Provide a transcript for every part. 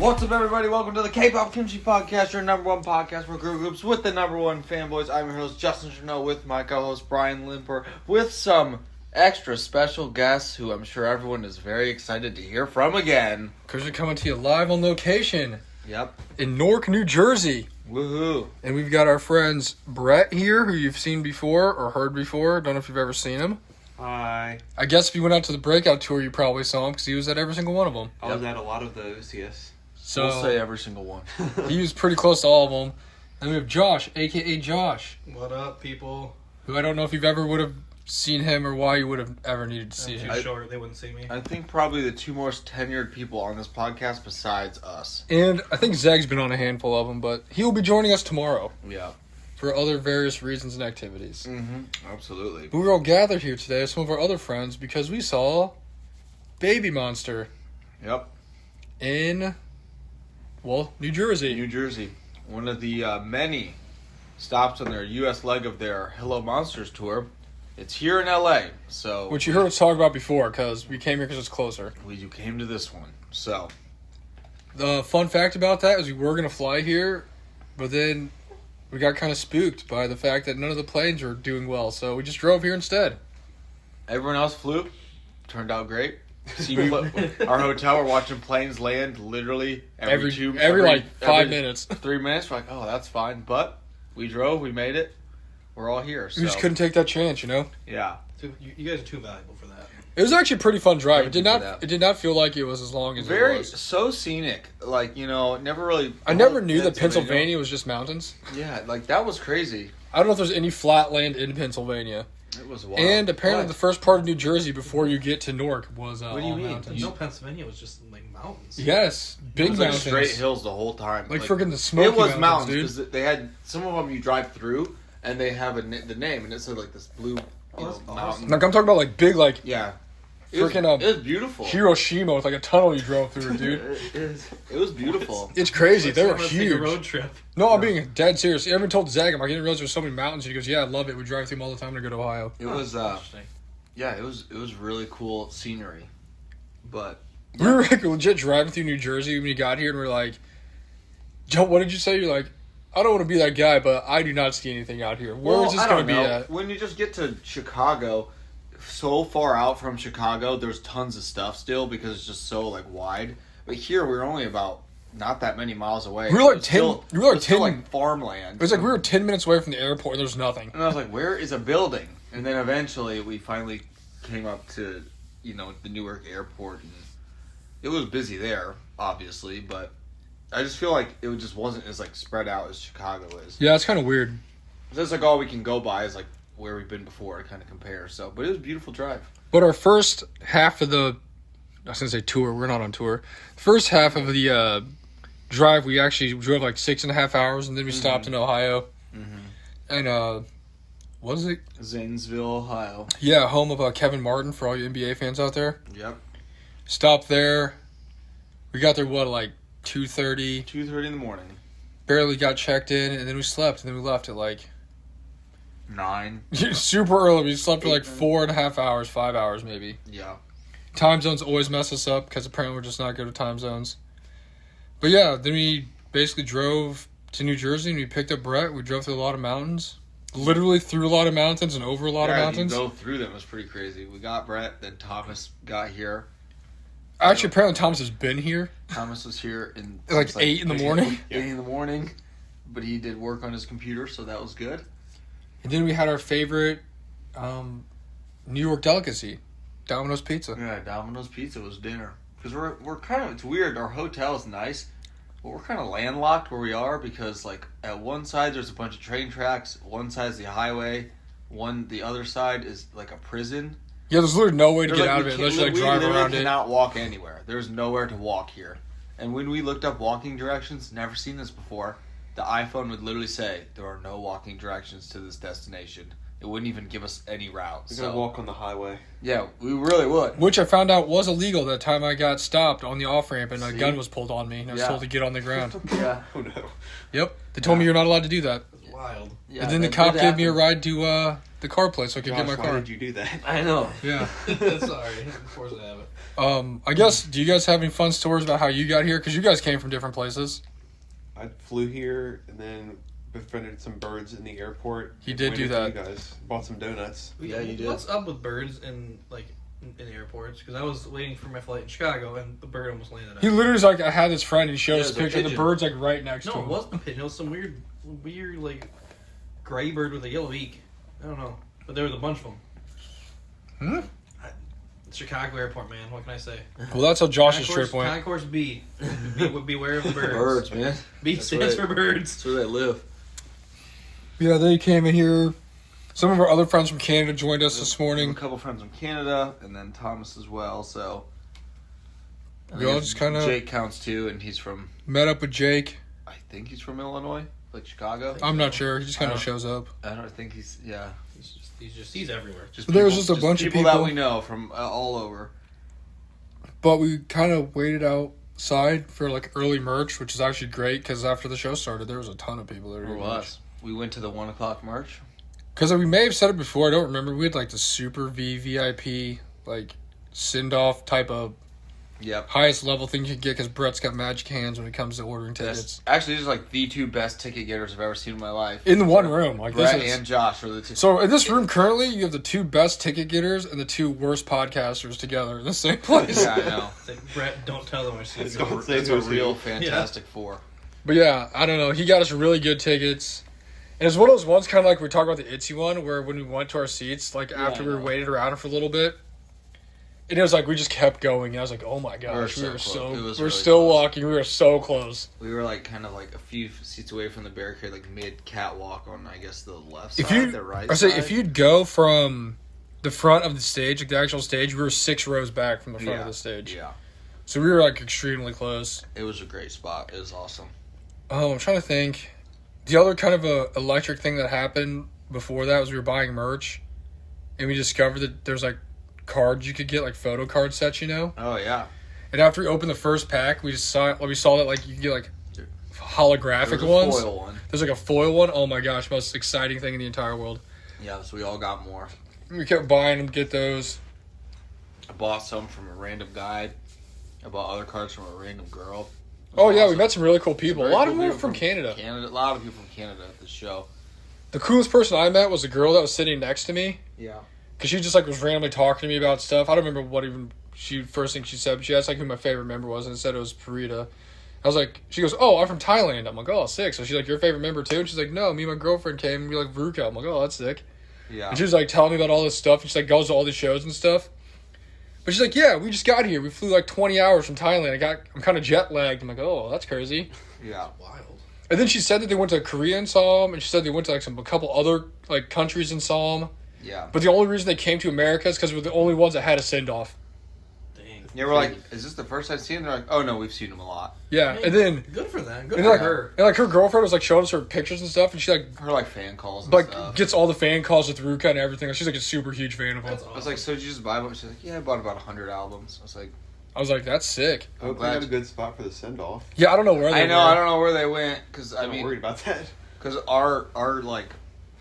What's up, everybody? Welcome to the K-Pop Kimchi Podcast, your number one podcast for girl groups with the number one fanboys. I'm your host, Justin Chanel, with my co-host, Brian Limper, with some extra special guests who I'm sure everyone is very excited to hear from again. Because we're coming to you live on location. Yep. In Newark, New Jersey. Woohoo. And we've got our friends Brett here, who you've seen before or heard before. Don't know if you've ever seen him. Hi. I guess if you went out to the breakout tour, you probably saw him because he was at every single one of them. I was at a lot of those, yes. So We'll say every single one. he was pretty close to all of them. And we have Josh, a.k.a. Josh. What up, people? Who I don't know if you've ever would have seen him or why you would have ever needed to see Too him. short, they wouldn't see me. I think probably the two most tenured people on this podcast besides us. And I think Zeg's been on a handful of them, but he will be joining us tomorrow Yeah. for other various reasons and activities. Mm-hmm. Absolutely. But we're all gathered here today with some of our other friends because we saw Baby Monster Yep. in, New Jersey. New Jersey. One of the many stops on their U.S. leg of their Hello Monsters tour. It's here in L.A., so... Which you heard us talk about before because we came here because it's closer. You came to this one, so... The fun fact about that is we were going to fly here, but then we got kind of spooked by the fact that none of the planes were doing well, so we just drove here instead. Everyone else flew. Turned out great. Our hotel, we're watching planes land literally every 5 minutes. 3 minutes. We're like, oh, that's fine. But we drove, we made it. We're all here. So. We just couldn't take that chance, you know? Yeah. You guys are too valuable for that. It was actually a pretty fun drive. Thank you for that. It did not feel like it was as long as Very it was. so scenic. Like, never really... I never knew that Pennsylvania was just mountains. Yeah, like, that was crazy. I don't know if there's any flat land in Pennsylvania. It was wild. And apparently the first part of New Jersey before you get to Newark was What do you all mean? mountains. No, Pennsylvania was just like mountains. Yes, big It was like mountains. straight hills the whole time. Like freaking the Smoky It was Mountains, mountains because they had... Some of them you drive through, and they have the name, and it said, like, this blue that's mountain. awesome. Like I'm talking about like big like Yeah. freaking it was beautiful. Hiroshima with like a tunnel you drove through, dude. It was beautiful. It's crazy. Like They were someone take huge. a road trip. No, I'm being dead serious. I even told Zach, I'm like, I didn't realize there were so many mountains. He goes, yeah, I love it. We drive through them all the time to go to Ohio. It was Interesting. yeah, it was really cool scenery. But We were like legit driving through New Jersey when you got here, and we are like, Joe, what did you say? You're like, I don't want to be that guy, but I do not see anything out here. Where is this going to be at? When you just get to Chicago, so far out from Chicago, there's tons of stuff still because it's just so like wide. But here we're only about not that many miles away. We were like It's 10 still- we were like it's still 10 like farmland. It was like we were 10 minutes away from the airport, and there's nothing. And I was like, where is a building? And then eventually we finally came up to, the Newark airport. And it was busy there, obviously, but I just feel like it just wasn't as, like, spread out as Chicago is. Yeah, it's kind of weird. That's, like, all we can go by is, like, where we've been before to kind of compare. So, but it was a beautiful drive. But our first half of the, I was going to say tour, we're not on tour. First half of the drive, we actually drove like 6.5 hours, and then we stopped in Ohio. Mm-hmm. And, what is it? Zanesville, Ohio. Yeah, home of Kevin Martin for all you NBA fans out there. Yep. Stopped there. We got there, like 2:30. 2:30 in the morning. Barely got checked in, and then we slept, and then we left at like 9. super early. We slept for like 4.5 hours, 5 hours maybe. Yeah. Time zones always mess us up because apparently we're just not good at time zones. But yeah, then we basically drove to New Jersey and we picked up Brett. We drove through a lot of mountains. Literally through a lot of mountains and over a lot of mountains. You go through them. It was pretty crazy. We got Brett, then Thomas got here. Actually, apparently Thomas has been here. Thomas was here Like 8 in the morning. 8 in the morning. But he did work on his computer, so that was good. And then we had our favorite New York delicacy, Domino's Pizza. Yeah, Domino's Pizza was dinner. Because we're kind of, it's weird, our hotel is nice, but we're kind of landlocked where we are because, like, at one side there's a bunch of train tracks, one side's the highway, the other side is, like, a prison. Yeah, there's literally no way to There's get like, out of we it unless you can't- like drive we around literally it. cannot walk anywhere. There's nowhere to walk here. And when we looked up walking directions, never seen this before, the iPhone would literally say, there are no walking directions to this destination. It wouldn't even give us any routes. We're gonna walk on the highway. Yeah, we really would. Which I found out was illegal that time I got stopped on the off-ramp and a See? gun was pulled on me and I was Yeah. told to get on the ground. Yeah. Oh no. Yep. They told me you're not allowed to do that. Wow. wild. Yeah, and then the that cop did gave me a happen. ride to the car place so I could get Josh, my why car. did you do that? I know. Yeah. Sorry, force of habit. I guess, do you guys have any fun stories about how you got here? Because you guys came from different places. I flew here and then befriended some birds in the airport. He and did do waited for that. You guys bought some donuts. Yeah, you did. What's up with birds in airports? Because I was waiting for my flight in Chicago and the bird almost landed. He literally was like, I had this friend and he showed Yeah, us a it was a picture of the pigeon. bird's like right next to No, him. it wasn't a pigeon. It was some weird like gray bird with a yellow beak. I don't know, but there was a bunch of them. Hmm? Chicago airport, man. What can I say? Well, that's how Josh's trip went. Concourse B. Beware of the birds. Birds, man. B That's stands right. for birds. That's where they live. Yeah, they came in here. Some of our other friends from Canada joined us this We have morning. a couple friends from Canada, and then Thomas as well. So We all just kinda- Jake counts too, and he's from. Met up with Jake. I think he's from Illinois, like Chicago. I'm not sure. He just kind I of don't- shows up. I don't think he's. Yeah, He's everywhere. just But there was just a bunch of that people. we know from all over. But we kind of waited outside for like early merch, which is actually great because after the show started, there was a ton of people there. Where was? We went to the 1 o'clock march. Because we may have said it before, I don't remember. We had like the Super V VIP, like send-off type of Yep. highest level thing you could get because Brett's got magic hands when it comes to ordering tickets. That's actually just like the two best ticket getters I've ever seen in my life. In the one room. Like Brett this is, and Josh are the two. so in this room currently, you have the two best ticket getters and the two worst podcasters together in the same place. Yeah, I know. It's like, Brett, don't tell them I see It's you. not- It's a who's real who. Fantastic Four. But yeah, I don't know. He got us really good tickets. And it's one of those ones kind of like we talked about the Itsy one where when we went to our seats, like after I we were know. waited around for a little bit, and it was like we just kept going. And I was like, oh my gosh, so we were close. so, It was we're really still close. walking. We were so close. We were like kind of like a few seats away from the barricade, like mid catwalk on I guess the left If side, you, the right I say side. if you'd go from the front of the stage, like the actual stage, we were 6 rows back from the front of the stage. Yeah, So we were like extremely close. it was a great spot. It was awesome. Oh, I'm trying to think. The other kind of a electric thing that happened before that was we were buying merch, and we discovered that there's like cards you could get, like photo card sets, you know. Oh yeah, And after we opened the first pack, we saw that like you could get like there holographic was a ones. foil one. There's like a foil one. Oh my gosh, most exciting thing in the entire world. Yeah, so we all got more. We kept buying them, get those. I bought some from a random guy. I bought other cards from a random girl. It was Oh yeah, we awesome. met some really cool people. A Very lot cool of them were people from Canada. A lot of people from Canada at the show. The coolest person I met was a girl that was sitting next to me. Yeah. Because she just like was randomly talking to me about stuff. I don't remember what even first thing she said, but she asked like who my favorite member was and said it was Parita. I was like, she goes, oh, I'm from Thailand. I'm like, oh, sick. So she's like, your favorite member too? And she's like, no, me and my girlfriend came and we like Veruca. I'm like, oh, that's sick. Yeah. And she was like telling me about all this stuff and she like goes to all these shows and stuff. But she's like, yeah, we just got here. We flew like 20 hours from Thailand. I'm kind of jet lagged. I'm like, oh, that's crazy. Yeah. Wild. And then she said that they went to Korea and saw him, and she said they went to like a couple other like countries and saw him. Yeah. But the only reason they came to America is because we're the only ones that had a send off. Dang. Yeah, we're like, is this the first time seeing him? They're like, oh no, we've seen him a lot. Yeah, Hey, and then good for them. Good and for like her. and like her girlfriend was like showing us her pictures and stuff, and she like Her like fan calls and stuff. gets all the fan calls with Ruka and everything. Like, she's like a super huge fan of him. That's I awesome. was like, so did you just buy them? She's like, yeah, I bought about 100 albums. I was like, I was like, that's sick. I hope they glad got a you- good spot for the send off. Yeah, I don't know where they I know, were. I don't know where they went because I I'm mean, worried about that. because our like,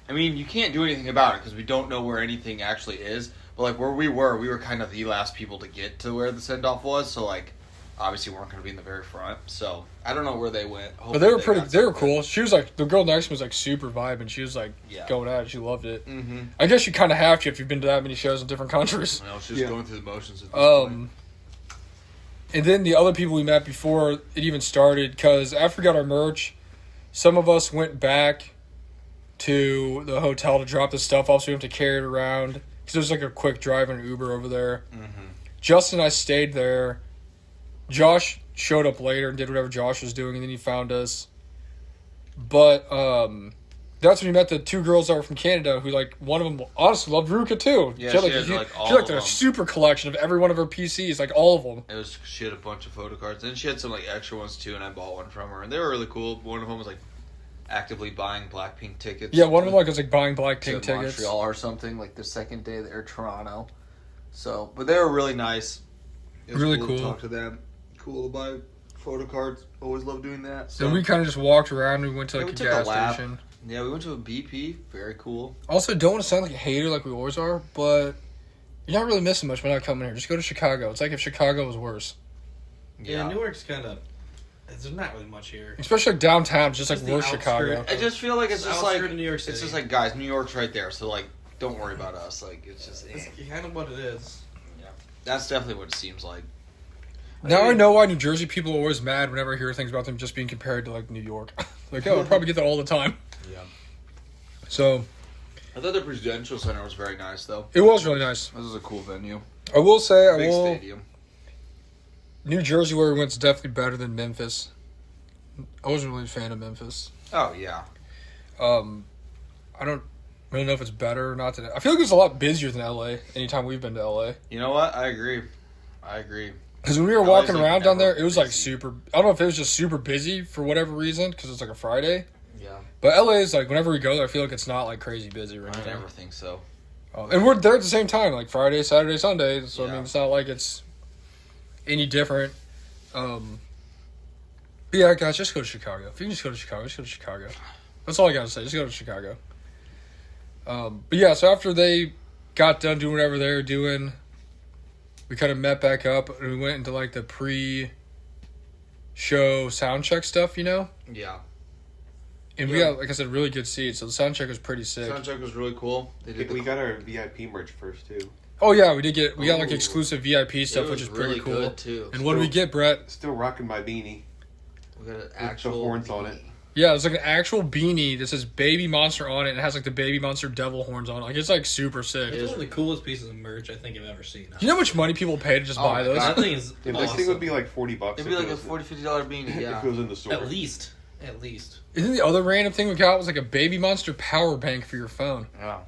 I mean, you can't do anything about it because we don't know where anything actually is. But like where we were kind of the last people to get to where the send off was. So like, obviously, we weren't going to be in the very front. So I don't know where they went. But they were Hopefully they were got cool. She was like the girl next to me was like super vibing. She was like Yeah. going at it. She loved it. Mm-hmm. I guess you kind of have to if you've been to that many shows in different countries. Well, she's Yeah. going through the motions at this point. And then the other people we met before it even started, because after we got our merch, some of us went back to the hotel to drop the stuff off so we don't have to carry it around. Because there's like a quick drive and Uber over there. Mm-hmm. Justin and I stayed there. Josh showed up later and did whatever Josh was doing, and then he found us. But that's when we met the two girls that were from Canada, who like one of them honestly loved Ruka too. Yeah, she had, she like, had, a hu- like, all she had, like of a them. super collection of every one of her PCs, like all of them. It was she had a bunch of photo cards, and she had some like extra ones too, and I bought one from her, and they were really cool. One of them was like actively buying Blackpink tickets. Yeah, one of them like was like buying to Blackpink tickets. Montreal or something, like the second day there, Toronto. So, but they were really nice. It was Really to cool. talk to them. Cool to buy photo cards. Always love doing that. So So we kind of just walked around. We went to Yeah, like we a took a gas lap. station. Yeah, we went to a BP. Very cool. Also, don't want to sound like a hater like we always are, but you're not really missing much by not coming here. Just go to Chicago. It's like if Chicago was worse. Yeah, Newark's kind of. There's not really much here. Especially like downtown, it's just like the worse Chicago. I just feel like it's just like of New York City. it's just like guys, New York's right there, so like don't worry about us. Like it's just It's kind of what it is. that's definitely what it seems like. Now I know why New Jersey people are always mad whenever I hear things about them just being compared to like New York. Like, oh, I probably get that all the time. Yeah. So I thought the Prudential Center was very nice, though. it was really nice. This is a cool venue. I will say, Big stadium. New Jersey where we went is definitely better than Memphis. I wasn't really a fan of Memphis. Oh yeah. I don't really know if it's better or not today. I feel like it's a lot busier than LA anytime we've been to LA. You know what? I agree. Because when we were LA's walking like around down never there, it was like busy. super. I don't know if it was just super busy for whatever reason because it's like a Friday. Yeah. But LA is like whenever we go there, I feel like it's not like crazy busy or I anything. never think so. And we're there at the same time, like Friday, Saturday, Sunday. So I Yeah. mean, it's not like it's any different. But yeah, guys, just go to Chicago. If you can just go to Chicago, just go to Chicago. That's all I gotta say. Just go to Chicago. But yeah, so after they got done doing whatever they were doing, we kind of met back up and we went into like the pre-show sound check stuff, you know. Yeah. And we got, like I said, really good seats. So the sound check was pretty sick. Soundcheck was really cool. They did We got our VIP merch first too. Oh yeah, we got like Ooh. exclusive VIP stuff, It which was is pretty really cool. good, too. And what did we get, Brett? Still rocking my beanie. We got an With actual the horns on it. Yeah, it's like an actual beanie that says Baby Monster on it, and it has like the Baby Monster devil horns on it. Like it's like super sick. It's one of the coolest pieces of merch I think I've ever seen. You know how much money people pay to just Oh buy my those? God. That thing is Yeah, awesome. this thing would be like $40. It'd be like a $40-$50 beanie. Yeah. If it was in the store. At least. Isn't the other random thing we got was like a Baby Monster power bank for your phone? Yeah.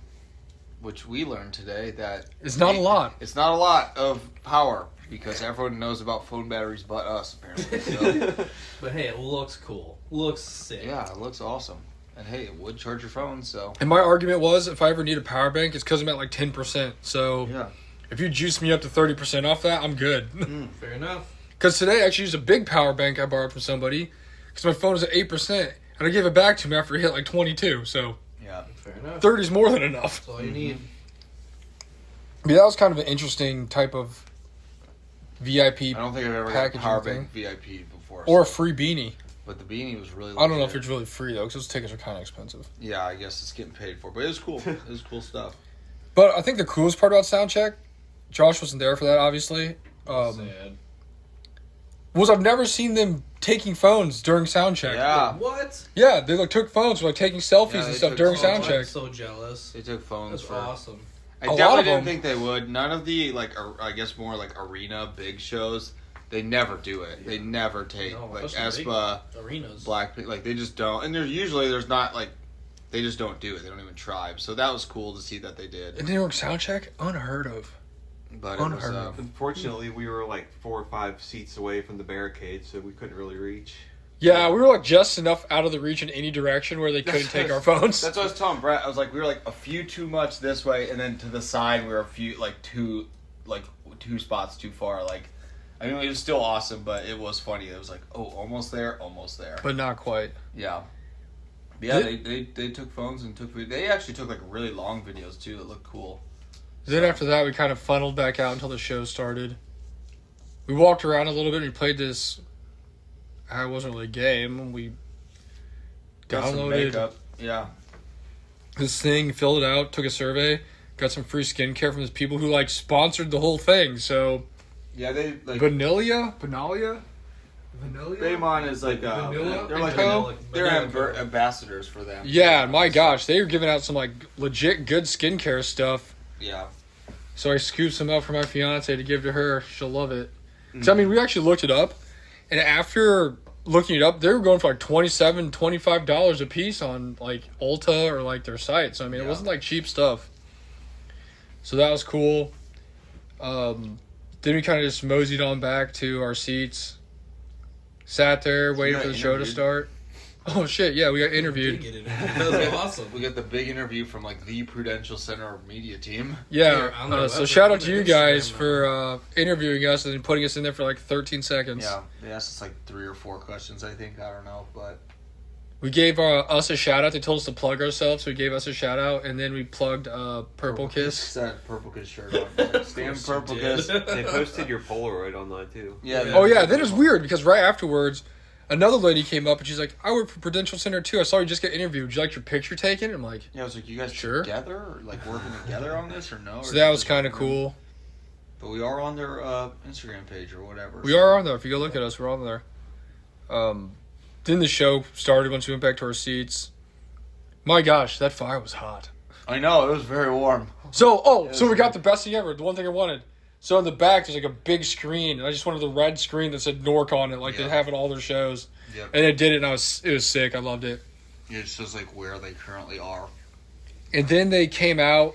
Which we learned today that It's not a lot. It's not a lot of power because everyone knows about phone batteries but us apparently. So, But hey, it looks cool. Looks sick. yeah, it looks awesome. And hey, it would charge your phone, so And my argument was, if I ever need a power bank, it's because I'm at like 10%. So yeah. if you juice me up to 30% off that, I'm good. Fair enough. Because today I actually used a big power bank I borrowed from somebody because my phone was at 8%, and I gave it back to him after it hit like 22. So Yeah. Fair enough. 30 is more than enough. That's all you need. Yeah, that was kind of an interesting type of VIP I don't think I've ever had a packaging power thing. bank VIP before. Or a free beanie. but the beanie was really I don't know if legit. it's really free though, because those tickets are kind of expensive. Yeah, I guess it's getting paid for, but it was cool. It was cool stuff. But I think the coolest part about Soundcheck, Josh wasn't there for that, obviously. Sad. Was I've never seen them taking phones during Soundcheck. Yeah. What? Yeah, they like took phones, like taking selfies Yeah, and they stuff took during phones. I'm Soundcheck. so jealous. They took phones That's for. awesome. I A lot definitely of didn't them. think they would. None of the I guess more like arena big shows. They never do it. They never take No, like especially Espa, Arenas. Blackpink. Like they just don't. And there's not like they just don't do it. They don't even try. So that was cool to see that they did. In New York Soundcheck, unheard of. But it was. Unheard of. Unfortunately, we were like 4 or 5 seats away from the barricade, so we couldn't really reach. Yeah, we were like just enough out of the reach in any direction where they couldn't take our phones. That's what I was telling Brett. I was like, we were like a few too much this way, and then to the side we were a few two spots too far. Like, I mean, it was still awesome, but it was funny. It was like, oh, almost there. But not quite. Yeah. Yeah, they took phones and took. They actually took like really long videos too. That looked cool. Then after that, we kind of funneled back out until the show started. We walked around a little bit and we played this. It wasn't really a game. We Got some downloaded makeup. Yeah. this thing, filled it out, took a survey, got some free skincare from these people who like sponsored the whole thing. So Yeah, they like. Vanilla. Baemon is like Vanilla? they're like Vanilla. they're Vanilla. ambassadors for them. Yeah, my gosh, they were giving out some like legit good skincare stuff. Yeah. So I scooped some up for my fiance to give to her. She'll love it. So I mean, we actually looked it up, and after looking it up, they were going for like $27, $25 a piece on like Ulta or like their site. So I mean, it Yeah. wasn't like cheap stuff. So that was cool. Then we kind of just moseyed on back to our seats, sat there waiting got for the show to interviewed? start. Oh shit! Yeah, we got interviewed. That was awesome. We got the big interview from like the Prudential Center media team. Yeah, Here, on their so website, shout on out to their you guys Instagram, for interviewing us and putting us in there for like 13 seconds. Yeah, they asked us like 3 or 4 questions, I think. I don't know, but We gave us a shout out. They told us to plug ourselves, so we gave us a shout out, and then we plugged Purple Kiss. That Purple Kiss shirt on. Stand Purple Kiss. They posted your Polaroid online too. Yeah. Oh yeah, then it's weird because right afterwards, another lady came up and she's like, "I work for Prudential Center too. I saw you just get interviewed. Would you like your picture taken?" I'm like, Yeah, I was like, you guys Sure. together, or like working together on this, or no? so that was kind of cool. But we are on their Instagram page or whatever. We are on there. If you go look at us, we're on there. Then the show started once we went back to our seats. My gosh, that fire was hot. I know, it was very warm. So we got the best thing ever. The one thing I wanted. So in the back, there's like a big screen, and I just wanted the red screen that said Newark on it, like they have in all their shows. Yep. And it did it, and it was sick. I loved it. It shows like where they currently are. And then they came out,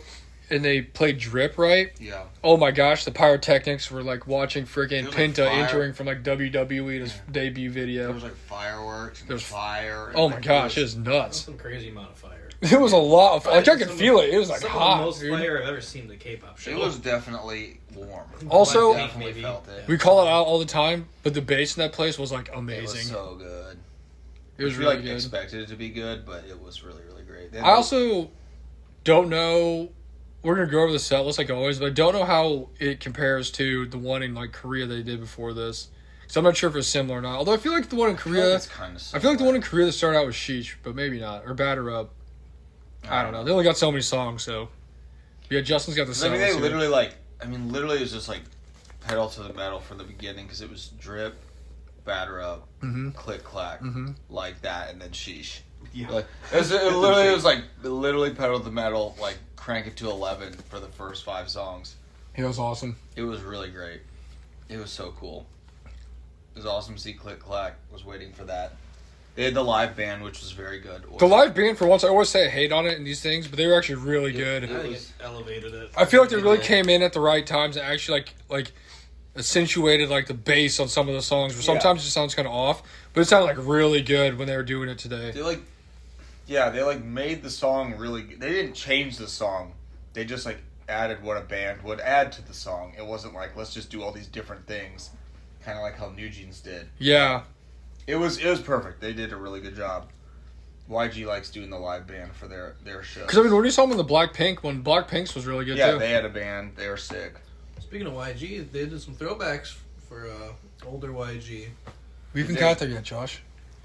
and they played Drip, right? Yeah. Oh my gosh, the pyrotechnics were like watching freaking It was Penta like fire. entering from like WWE in his debut video. There was like fireworks and There's- fire. And Oh my like, gosh, it was That's nuts. some crazy amount of fire. It was a lot of like I could Some- feel it. It was like some hot. of the most Dude. fire I've ever seen in the K-pop show. It was definitely warm. Also- Black Definitely maybe. felt it. We call it out all the time, but the bass in that place was like It was amazing. so good. It was We really like good. expected it to be good, but it was really, really great. Then I also don't know. We're gonna go over the set list like always, but I don't know how it compares to the one in like Korea they did before this. So I'm not sure if it's similar or not. Although I feel like the one in Korea, it's kind of. I feel like the one in Korea that started out was Sheesh, but maybe not, or Batter Up. I don't know. They only got so many songs, so yeah. Justin's got the I set mean, list they here. literally literally it was just like pedal to the metal from the beginning because it was Drip, Batter Up, Mhm. Click Clack, Mhm. like that, and then Sheesh. Yeah. Like it was like literally pedal to the metal, like crank it to 11 for the first 5 songs. It was awesome. It was really great. It was so cool. It was awesome to see Click Clack. Was waiting for that. They had the live band, which was very good. The live band, for once, I always say I hate on it in these things, but they were actually really good. I think it was- elevated it. I feel like they really did. came in at the right times and actually like accentuated like the bass on some of the songs. Where sometimes it just sounds kind of off, but it sounded like really good when they were doing it today. they made the song really. They didn't change the song. They just added what a band would add to the song. It wasn't like let's just do all these different things, kind of like how New Jeans did. Yeah, It was perfect. They did a really good job. YG likes doing the live band for their shows. because I mean, when you saw them in the Blackpink, when Blackpink's was really good Yeah, too. they had a band. They were sick. Speaking of YG, they did some throwbacks for older YG. We haven't They got there yet, Josh.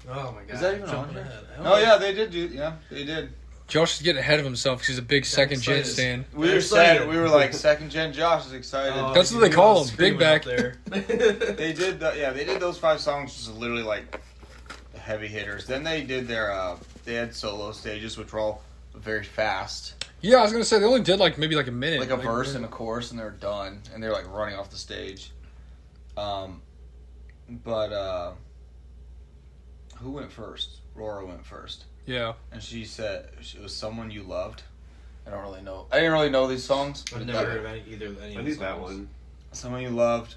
Oh my god. Is that even on Jumping here? ahead. Oh yeah, they did do. Yeah, they did. Josh is getting ahead of himself because he's a big second gen excited. stan. We I'm were excited. sad. We were like second gen. Josh is excited. Oh, That's you what they do call all them, screaming big back. up there. They did. They did those 5 songs, just literally like the heavy hitters. Then they did their. They had solo stages, which were all very fast, Yeah, I was gonna say they only did maybe a minute, like a verse and a chorus, and they're done, and they're like running off the stage. But who went first? Rora went first, Yeah, and she said it was "Someone You Loved." I don't really know. I didn't really know these songs. I've never heard of any I of knew these that songs. one. "Someone You Loved."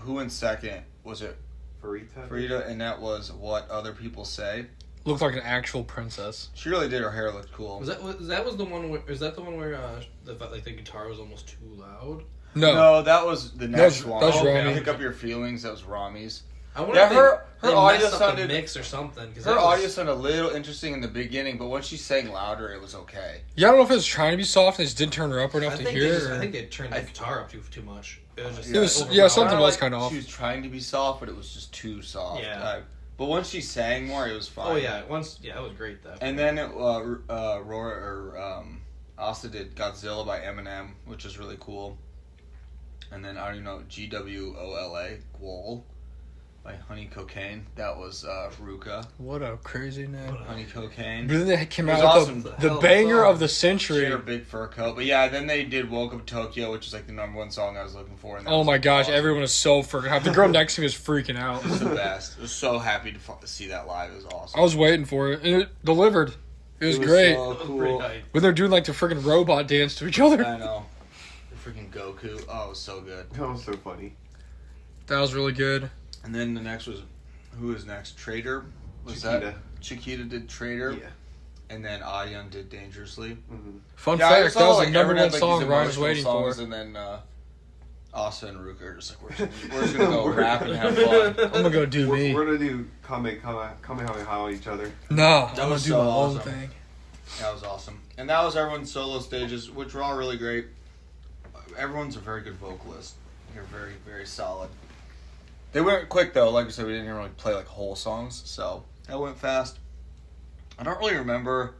Who went second? Was it Farita. Frida? And that was "What Other People Say." looked like an actual princess. She really did. Her hair looked cool. Was that the one where the guitar was almost too loud? No, No, that was the next That was- one. that was Okay. Rami. Pick Up Your Feelings. That was Rami's. I wonder Yeah, if her they audio messed up sounded. the mix or something. 'Cause Her that was- audio sounded a little interesting in the beginning, but when she sang louder, it was okay. yeah, I don't know if it was trying to be soft and they just didn't turn her up enough I to think hear. I or- think they turned the I- guitar up too much. It was just It was- overpowering. yeah, something Kinda was like kinda off. She was trying to be soft, but it was just too soft. Yeah. But once she sang more, it was fine. Oh yeah, it was great though. And then Asta did Godzilla by Eminem, which is really cool. And then I don't even know GWOLA, Gwol, by Honey Cocaine. That was Ruka, What a crazy name! Honey Cocaine. But then they came It was out awesome. with The the hell banger song. of the She had century. her big fur coat. But yeah, then they did Woke Up Tokyo, which is like the #1 song I was looking for. And that Oh was, my like, gosh, awesome. everyone was so freaking happy. The girl next to me was freaking out. It was the best. I was so happy to see that live. It was awesome. I was waiting for it, and it delivered. It was great. so That was pretty cool. tight. When they're doing the freaking robot dance to each other. I know. The freaking Goku. Oh, it was so good. That was so funny. That was really good. And then the next was, who was next? Trader? Was Chiquita. that? Chiquita did Trader. Yeah. And then Ayan did Dangerously. Mm-hmm. Fun Yeah, I fact, saw, that was like, the number everyone one had, like, song these Ryan was emotional waiting songs, for. And then Asa and Ruka are just like, we're just gonna go rap and have fun. I'm gonna go do me. We're gonna do Kamehameha on each other. No, That I'm gonna was do so my own awesome. thing. That was awesome. And that was everyone's solo stages, which were all really great. Everyone's a very good vocalist. They're very, very solid. They went quick, though. Like I said, we didn't really play, like, whole songs, so that went fast. I don't really remember.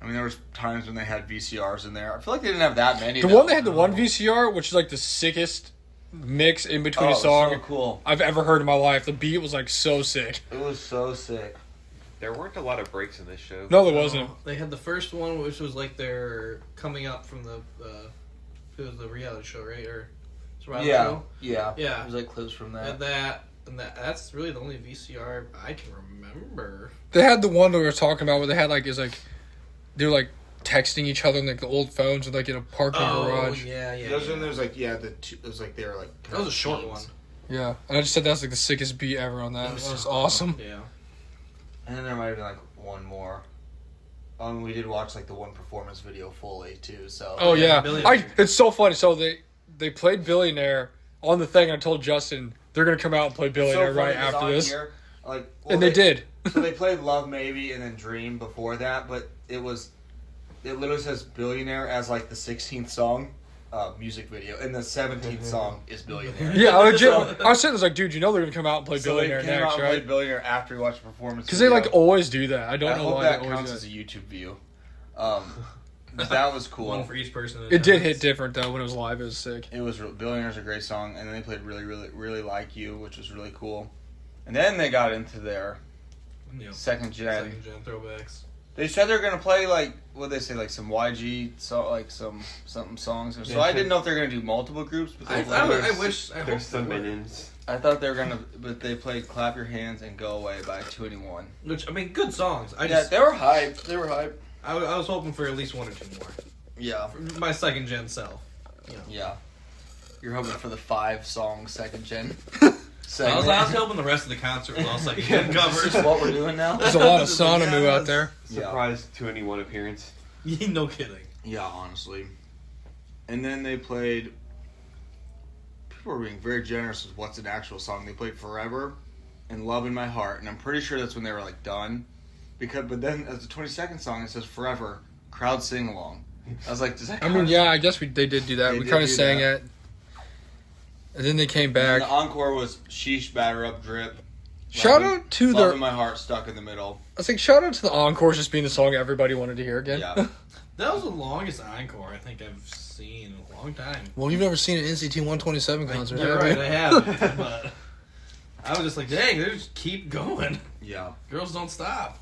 I mean, there was times when they had VCRs in there. I feel like they didn't have that many. The one they had the one VCR, which is like the sickest mix in between a song so cool. I've ever heard in my life. The beat was like so sick. It was so sick. There weren't a lot of breaks in this show. No, there wasn't. They had the first one, which was like they're coming up from the it was the reality show, right? Or survival show. Yeah. Yeah. It was like clips from that. That's really the only VCR I can remember. They had the one that we were talking about where they had like they were like texting each other on like the old phones and like in a parking garage. Yeah. Those when there's like it was like they were like That was a short one. Yeah, and I just said that's like the sickest beat ever on that. It was just awesome. Yeah. And then there might have been like one more. We did watch like the one performance video fully too. So Oh yeah, Billionaire. it's so funny. So they played Billionaire on the thing. I told Justin they're gonna come out and play Billionaire right after this, Here, like, and they did. So they played Love Maybe and then Dream before that, but it literally says Billionaire as like the 16th song music video, and the 17th song is Billionaire. Yeah, I was sitting there like, dude, you know they're gonna come out and play So Billionaire they came out next, and right? played Billionaire after we watched the performance. Because they like always do that. I I don't know hope why that they counts always as do a YouTube view. That was cool. One for each person. It did hit different though when it was live. It was sick. It was Billionaire's a great song, and then they played really, really, really Like You, which was really cool. And then they got into their second gen. Throwbacks. They said they're gonna play like what they say, like some YG, so like some songs. So I didn't know if they're gonna do multiple groups. But I hope There's some they were. minions. I thought they were gonna, but they played "Clap Your Hands" and "Go Away" by 2NE1. Which I mean, good songs. They were hype. They were hype. I was hoping for at least one or two more. Yeah, For my second gen self. You know. yeah. You're hoping for the 5-song second gen. I was segment. hoping the rest of the concert was all second gen covers. This is what we're doing now. There's a lot of Sonamu out there. Surprise 2NE1 appearance. No kidding. Yeah, honestly. And then they played. People were being very generous with what's an actual song. They played "Forever" and "Love in My Heart," and I'm pretty sure that's when they were like done. But then as the 22nd song, it says "Forever," crowd sing along. I was like, does that? I mean, yeah, I guess they did do that. They We did kind of do sang that. it, and then they came And back. the encore was "Sheesh, Batter Up, Drip." Shout out to "Love the. in My Heart," stuck in the middle. I was like, shout out to the encore just being the song everybody wanted to hear again. Yeah. That was the longest encore I think I've seen in a long time. Well, you've never seen an NCT 127 concert, You're have you? right, I have. But I was just like, dang, they just keep going. Yeah. Girls don't stop.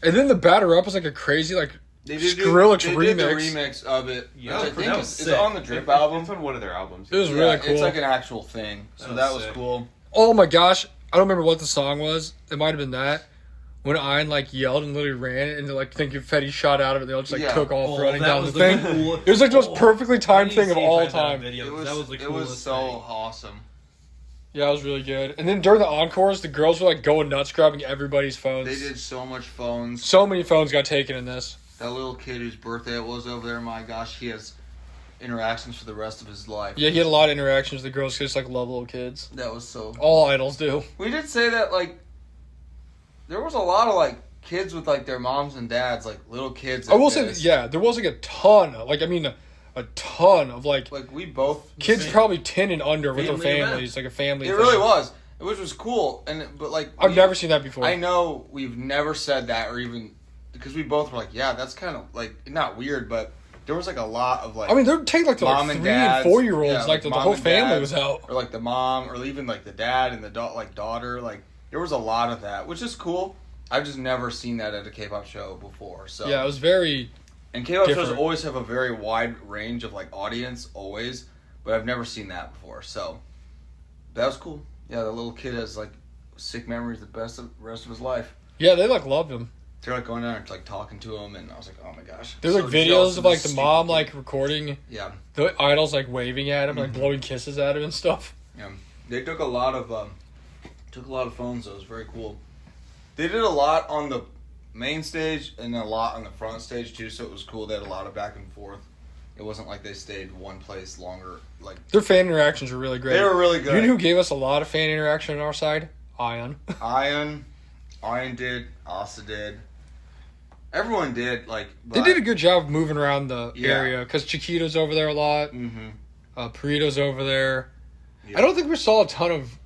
And then the Batter Up was like a crazy like They did Skrillex they remix. did the remix of it. Yeah, which I that think was is sick. on the Drip album. It's on one of their albums. It was Yeah, really cool. It's like an actual thing. So that was sick. cool. Oh my gosh, I don't remember what the song was. It might have been that. When Ian like yelled and literally ran and like think confetti shot out of it, they all just like Yeah. took off Oh, running that down the was the thing. cool- It was like the most perfectly timed I need to thing of see if I all have that time. video, It 'cause was, that was the it coolest was so thing. awesome. Yeah, it was really good. And then during the encores, the girls were like going nuts, grabbing everybody's phones. They did so much phones. So many phones got taken in this. That little kid whose birthday it was over there, my gosh, he has interactions for the rest of his life. Yeah, he had a lot of interactions with the girls. 'Cause just like love little kids. That was so. All idols do. We did say that like there was a lot of like kids with like their moms and dads, like little kids. I will at say, this. yeah, there was like a ton. Like I mean, a ton of like Like we both. kids Same. probably 10 and under with their Family event. families, like a family. It thing. really was, which was cool, but like I've never seen that before. I know we've never said that, or even because we both were like, yeah, that's kind of like not weird, but there was like a lot of like. I mean, they would take like the Mom like, and 3 and dads, 4 year olds, yeah, like the mom whole and family dads, was out. or like the mom, or even like the dad and the daughter. Like there was a lot of that, which is cool. I've just never seen that at a K-pop show before. So Yeah, it was very. and K-pop shows different. always have a very wide range of like audience, always, but I've never seen that before. So that was cool. Yeah, the little kid has like sick memories the rest of his life. Yeah, they like loved him. They're like going down and like talking to him, and I was like, oh my gosh. There's So like jealous videos of like the this mom stupid like recording Yeah, the idols like waving at him, like Mhm. blowing kisses at him and stuff. yeah. They took a lot of phones. Though. It was very cool. They did a lot on the main stage and a lot on the front stage too. So it was cool. They had a lot of back and forth It wasn't like they stayed one place longer. Like Their fan interactions were really great. they were really good. You know who gave us a lot of fan interaction on our side? Ion. Iron did. Asa did. Everyone did. Like They did a good job of moving around the Yeah. area because Chiquito's over there a lot. Mm-hmm. Purito's over there. Yeah. I don't think we saw a ton of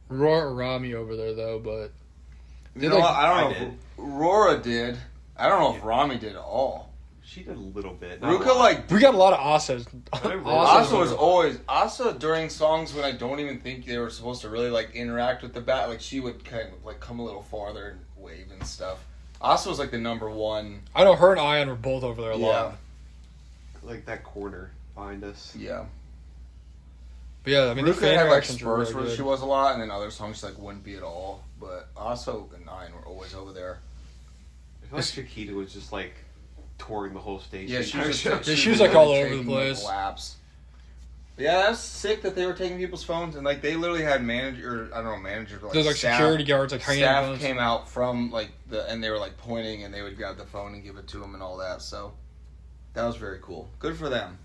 Roar or Rami over there though, but You know what? I don't know. I If did. Rora did. I don't know if Rami did at all. She did a little bit. not a Ruka lot. like we got a lot of Asas. Whatever. Asa was always Asa during songs when I don't even think they were supposed to really like interact with the bat. Like she would kind of like come a little farther and wave and stuff. Asa was like the number one. I know her and Ion were both over there a lot. Like that corner behind us. Yeah. But yeah, I mean, the Ruka fan had like interactions were spurts really where good. she was a lot, and then other songs she like wouldn't be at all. But Asa and Ian were always over there. I feel like Chiquita was just like touring the whole stage. Yeah, the she entire was, show. Yeah, she was, like, all over the taking, place. Laps. But yeah, that's sick that they were taking people's phones and like they literally had managers like, There's like staff, security guards like hanging out. Staff came out from like and they were like pointing and they would grab the phone and give it to them and all that. So that was very cool. Good for them.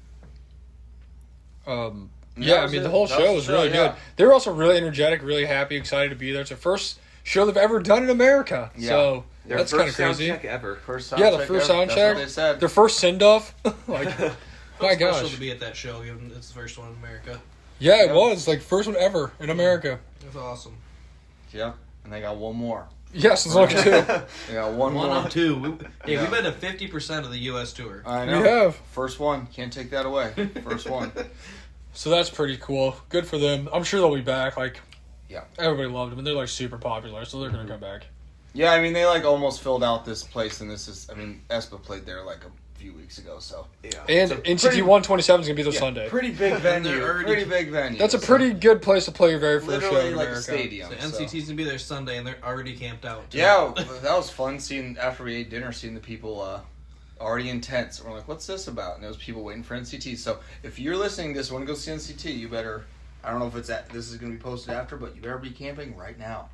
Yeah, That I was mean, it. the whole That show was was the really show, good. yeah. They were also really energetic, really happy, excited to be there. It's their first show they've ever done in America. Yeah. So Their that's first kind of crazy. sound check ever. First Yeah, the sound first check ever. sound That's check. what they said. Their first send off. Like, my Special gosh. to be at that show, given it's the first one in America. Yeah, it Yeah. was like first one ever in America. That's awesome. Yep. And they got one more. Yes, it's only two. They got one One more. of two. Yeah. We've been to 50% of the U.S. tour. I We know. have. First one. Can't take that away. First one. So that's pretty cool. Good for them. I'm sure they'll be back. Like, Yeah. everybody loved them, and they're like super popular, so they're gonna come back. Yeah, I mean they like almost filled out this place, and this is. I mean, Espa played there like a few weeks ago, so Yeah. And It's NCT 127 is gonna be there yeah, Sunday. pretty big And venue. they're already- Pretty big venue. That's a so pretty good place to play your very first show literally in like America. a stadium. So NCT's gonna be there Sunday, and they're already camped out. too. Yeah, that was fun seeing after we ate dinner, seeing the people already in tents. We're like, "What's this about?" And there was people waiting for NCT. So if you're listening to this, want to go see NCT, you better. I don't know if it's this is going to be posted after, but you better be camping right now.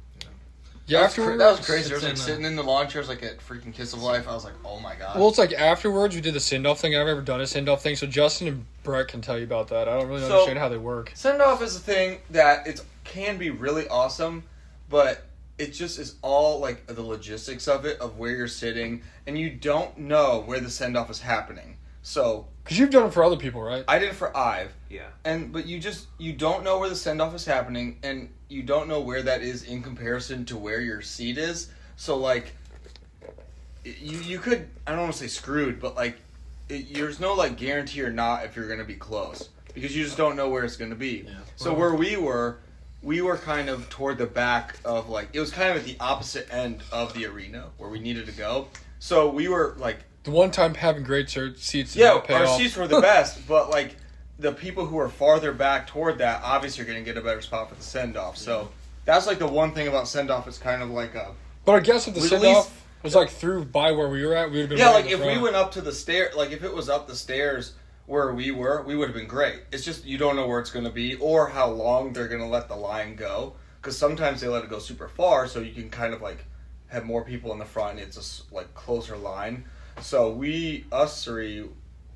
Yeah, that afterwards. was crazy. There was It's like in, sitting in the lawn chairs like a freaking Kiss of Life. I was like, "Oh my god." Well, it's like afterwards we did the send off thing. I've never done a send off thing, so Justin and Brett can tell you about that. I don't really So- understand how they work. Send off is a thing that it can be really awesome, but it just is all like the logistics of it, of where you're sitting, and you don't know where the send off is happening. So Because you've done it for other people, right? I did it for Ive, Yeah. but you don't know where the send off is happening, and you don't know where that is in comparison to where your seat is. So like, you could, I don't want to say screwed, but like, there's no like guarantee or not if you're gonna be close because you just don't know where it's gonna be. Yeah. So where we were kind of toward the back of like it was kind of at the opposite end of the arena where we needed to go. So we were like, The one time having great seats did yeah, not pay our off. seats were the best, but like the people who are farther back toward that obviously are going to get a better spot for the send off. So that's like the one thing about send off. It's kind of like a But I guess if the We'd at send least- off was like through by where we were at, we would have been yeah. right Like in the if we front. went up to the stair, like if it was up the stairs where we would have been great. It's just you don't know where it's going to be or how long they're going to let the line go because sometimes they let it go super far, so you can kind of like have more people in the front. And it's a like closer line. So us three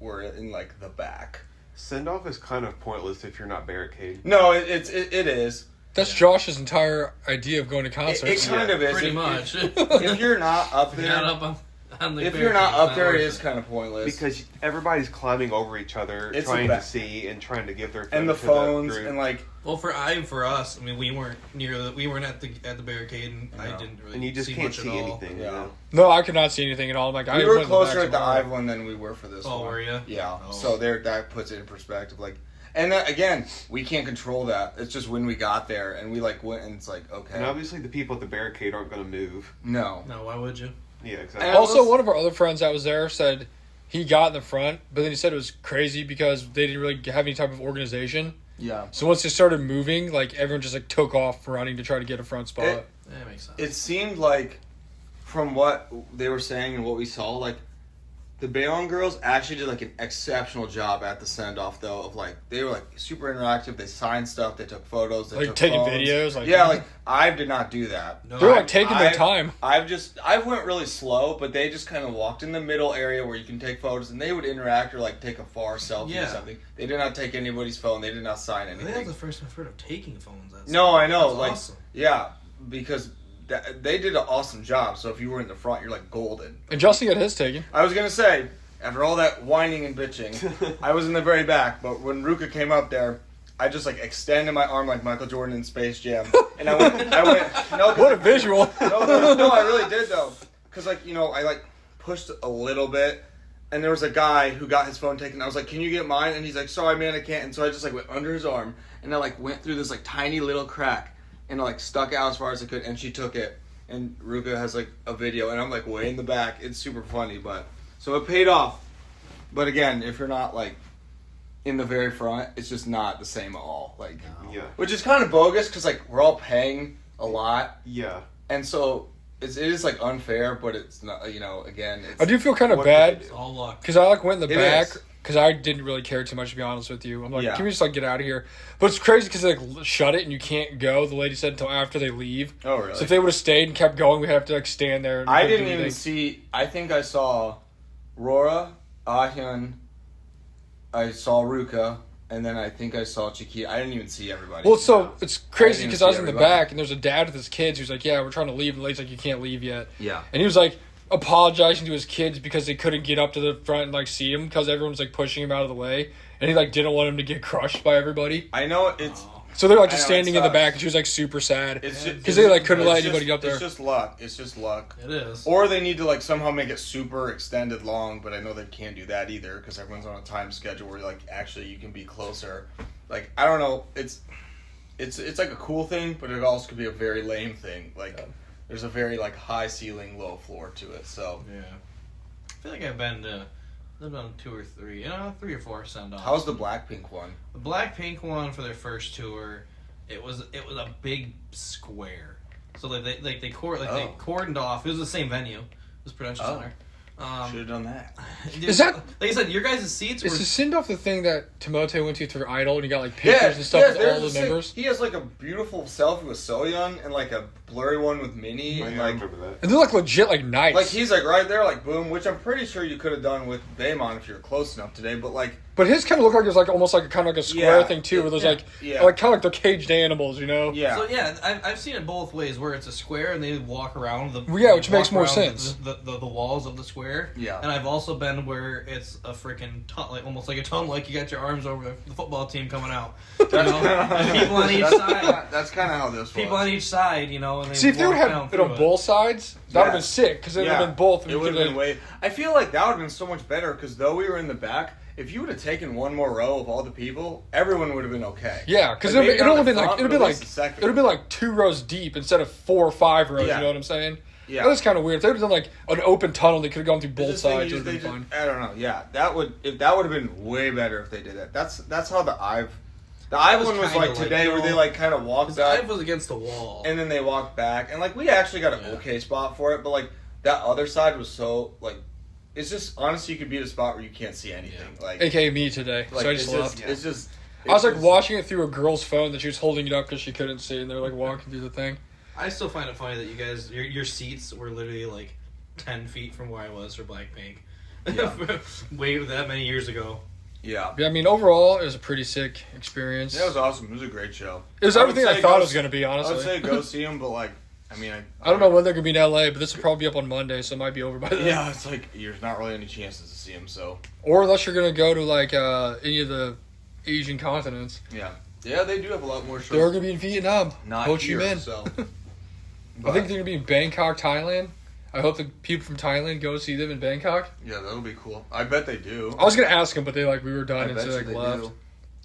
were in like the back. Send off is kind of pointless if you're not barricade. No, it is. That's Josh's entire idea of going to It concerts. kind of is. Pretty If- much. If you're not up If you're there, not up on the if you're not up there, it barricades, is kind of pointless. Because everybody's climbing over each other, It's trying the to back. see and trying to give their phone And the to phones group. and like well, for us, I mean, we weren't we weren't at the barrier,cade, and I No. didn't really and you just see can't much see at all. anything. Yeah. You know? No, I could not see anything at all. I'm like, I we were went in the closer back at the tomorrow. Ive one than we were for this Oh, one. were ya? Yeah. Oh. So that puts it in perspective. Like, and again, we can't control that. It's just when we got there and we like went and it's like okay, And obviously, the people at the barricade aren't going to move. no. No, why would you? Yeah, exactly. And Also, was- one of our other friends that was there said he got in the front, but then he said it was crazy because they didn't really have any type of organization. Yeah. So once they started moving, like everyone just like took off running to try to get a front spot. That makes sense. It seemed like, from what they were saying and what we saw, like The Baemon girls actually did like an exceptional job at the send off though. Of like they were like super interactive. They signed stuff. They took photos. They Like took taking phones. videos. Like Yeah, like I did not do that. No. they're like taking their time. I went really slow, but they just kind of walked in the middle area where you can take photos, and they would interact or like take a far selfie or something. They did not take anybody's phone. They did not sign I anything. think that's the first I've heard of taking phones. No, I know. That's Like, awesome. yeah, because they did an awesome job. So if you were in the front, you're like golden. And Justin got his taken. I was gonna say, after all that whining and bitching, I was in the very back. But when Ruka came up there, I just like extended my arm like Michael Jordan in Space Jam, and I went. No, What a visual. no, I really did though, because like I like pushed a little bit. And there was a guy who got his phone taken. I was like, "Can you get mine?" And he's like, "Sorry, man, I can't." And so I just like went under his arm, and I like went through this like tiny little crack, and I like stuck out as far as I could. And she took it. And Ruka has like a video, and I'm like way in the back. It's super funny, but so it paid off. But again, if you're not like in the very front, it's just not the same at all. Like, Yeah. which is kind of bogus because like we're all paying a lot, Yeah. and so. It is like unfair, but it's not. Again, it's, I do feel kind of What bad did It's all luck. because I like went in the It back is. because I didn't really care too much, to be honest with you. I'm like, Yeah. can we just like get out of here? But it's crazy because they like shut it and you can't go. The lady said until after they leave. Oh really? So if they would have stayed and kept going, we'd have to like stand there. And I couldn't didn't do even anything. see. I think I saw Rora, Ahyun. I saw Ruka, and then I think I saw Chiquita. I didn't even see everybody. Well, so it's crazy didn't because see I was in the everybody. back and there's a dad with his kids who's like, "Yeah, we're trying to leave." And the lady's like, "You can't leave yet." Yeah. And he was like apologizing to his kids because they couldn't get up to the front and like see him because everyone was like pushing him out of the way, and he like didn't want him to get crushed by everybody. I know it's. So they're like I just know, it standing in the sucks. back, and she was like super sad It's just because they like couldn't it's let just- anybody up there. It's just luck. It's just luck. It is. Or they need to like somehow make it super extended long, but I know they can't do that either because everyone's on a time schedule where like actually you can be closer. Like I don't know, it's like a cool thing, but it also could be a very lame thing. Like there's a very like high ceiling, low floor to it. So Yeah. I feel like I've done 2 or 3, 3 or 4 send-offs. how's the Blackpink one? The Blackpink one for their first tour? It was a big square. So they cordoned off. It was the same venue. It was Prudential Oh. Center. Should have done that. Is that- like I said? Your guys' seats were. Is the send off the thing that Timote went to through Idol and you got like pictures and stuff with all there's the a sick- members? He has like a beautiful selfie with Soyeon and like a blurry one with Minnie Yeah, and I like remember that. And they're like legit like nice. like he's like right there like boom, which I'm pretty sure you could have done with Baemon if you were close enough today, but like But his kind of looked like it was like almost like a kind of like a square Yeah. thing too, where there's Yeah. like Yeah. like kind of like they're caged animals, you know? yeah. So yeah, I've seen it both ways, where it's a square and they walk around the. Well, yeah, which they walk makes more around sense. The walls of the square. Yeah. And I've also been where it's a freaking like almost like a tunnel, like you got your arms over the football team coming out. You know, and people on each side. That's kind of how this People was. on each side, and they See, if they would walk have down had it on through both sides, that would have been Yes. sick because it would have been both. and It we would have could've, been way. I feel like that would have been so much better because though we were in the back, if you would have taken one more row of all the people, everyone would have been okay. Yeah, because Like, it maybe would not have the been like front, it would but have at been least the like second. it would have been like 2 rows deep instead of 4 or 5 rows. Yeah. You know what I'm saying? Yeah. That was kind of weird. If they would have done like an open tunnel, they could have gone through It's both just thing, sides. you It would just- have been they fine. just- I don't know. Yeah, that would have been way better if they did that. That's how the Ive one was kinda like like, today, where they like kind of walked Because I up was against the wall. and then they walked back, and like we actually got an Yeah. okay spot for it, but like that other side was so like it's just honestly you could be at a spot where you can't see anything. Like, AKA me today. like so I it's just left. It's just. I was it's like just- watching it through a girl's phone that she was holding it up because she couldn't see, and they're like walking through the thing. I still find it funny that you guys, your seats were literally like 10 feet from where I was for Blackpink. Yeah. Way that many years ago. Yeah. Yeah, I mean overall it was a pretty sick experience. That was awesome. It was a great show. It was I would everything I say thought go it was s- going to be. I Honestly, would say go see them, but like, I mean, I don't know when they're going to be in LA, but this will probably be up on Monday, so it might be over by then. Yeah, it's like there's not really any chances to see them. So Or unless you're going to go to like any of the Asian continents. yeah, they do have a lot more shows. They're going to be in Vietnam, Not Ho Chi here, Minh. so. I think they're going to be in Bangkok, Thailand. I hope the people from Thailand go see them in Bangkok. Yeah, that'll be cool. I bet they do. I was going to ask them, but we were I done and bet so you like they left. do.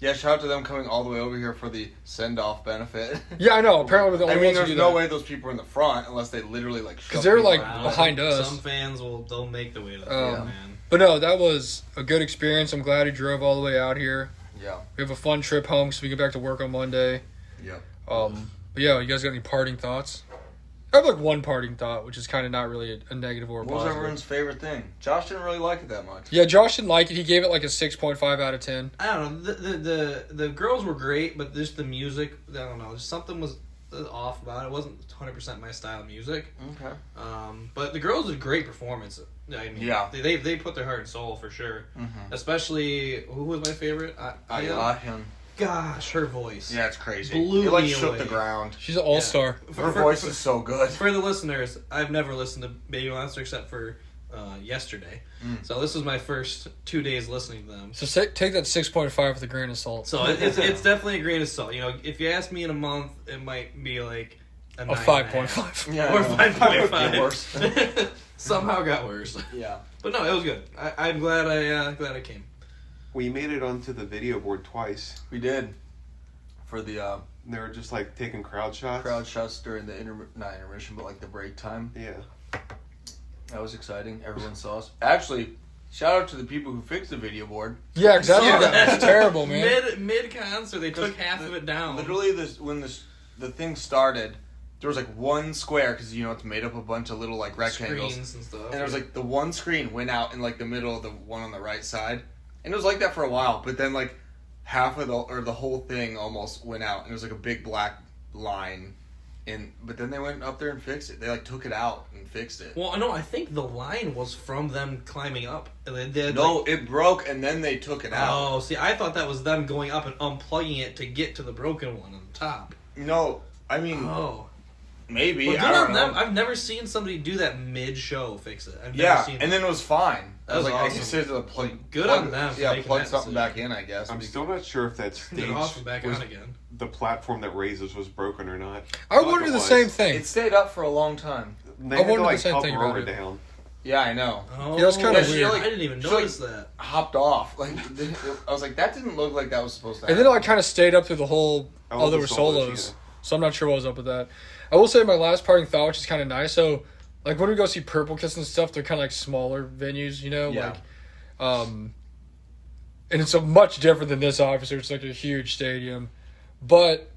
Yeah, shout out to them coming all the way over here for the send-off benefit. Yeah, I know. Apparently, we're the I only mean, ones who there's do no that. way those people are in the front unless they literally like. 'Cause shove they're, people like, around. behind us. Some fans they'll make the way to the Um, field, man. But no, that was a good experience. I'm glad he drove all the way out here. Yeah. We have a fun trip home so we get back to work on Monday. Yeah. But yeah, you guys got any parting thoughts? I have like one parting thought, which is kind of not really a negative or a What was positive. everyone's favorite thing? Josh didn't really like it that much. Yeah, Josh didn't like it. He gave it like a 6.5 out of 10. I don't know. The girls were great, but just the music, I don't know. Something was off about it. It wasn't 100% my style of music. Okay. But the girls did great performance. I mean, Yeah. They put their heart and soul for sure. Mm-hmm. Especially, who was my favorite? Him. Gosh, her voice. Yeah, it's crazy. Blew It like me shook away. the ground. She's an all-star. Her voice is so good. For the listeners, I've never listened to Baby Monster except for yesterday. So this was my first 2 days listening to them. So take that 6.5 with a grain of salt. So it's definitely a grain of salt. You know, if you ask me in a month, it might be like a 5.5. Yeah, or I know. 5.5. Somehow got worse. Yeah. But no, it was good. I'm glad I came. We made it onto the video board twice. We did. For the They were just like taking crowd shots. crowd shots during the not intermission, but like the break time. Yeah. That was exciting. Everyone saw us. Actually, shout out to the people who fixed the video board. Yeah, exactly. Yeah. It's terrible, man. Mid concert, they took half of it down. Literally, when the thing started, there was like one square because it's made up of a bunch of little like rectangles, Screens and stuff. and there was like the one screen went out in like the middle of the one on the right side, and it was like that for a while. But then like half of the whole thing almost went out, and it was like a big black line. But then they went up there and fixed it. They like took it out and fixed it. Well, no, I think the line was from them climbing up. It broke and then they took it out. Oh, see, I thought that was them going up and unplugging it to get to the broken one on the top. No, I mean maybe. Well, good I don't on know. them. I've never seen somebody do that mid-show fix it. I've never Yeah, seen and then it was fine. That I was was like, I awesome. guess it's a plug. Good on them for Yeah, making plug that something decision. back in. I guess. I'm still not sure if that stage Get off and back was on again. the platform that raises was broken or not. I wondered the same thing. It stayed up for a long time. They I had to wondered the like same help thing roll about it it. down. Yeah, I know. Oh, Yeah, it's kinda she, weird. like- I didn't even she, notice that. Hopped off. Like I was like, that didn't look like that was supposed to. And then it like kind of stayed up through the whole. Oh, There the were solos, solos. So I'm not sure what was up with that. I will say my last parting thought, which is kind of nice. So, like when we go see Purple Kiss and stuff, they're kind of like smaller venues, Yeah. And it's a much different than this. Obviously, it's like a huge stadium, but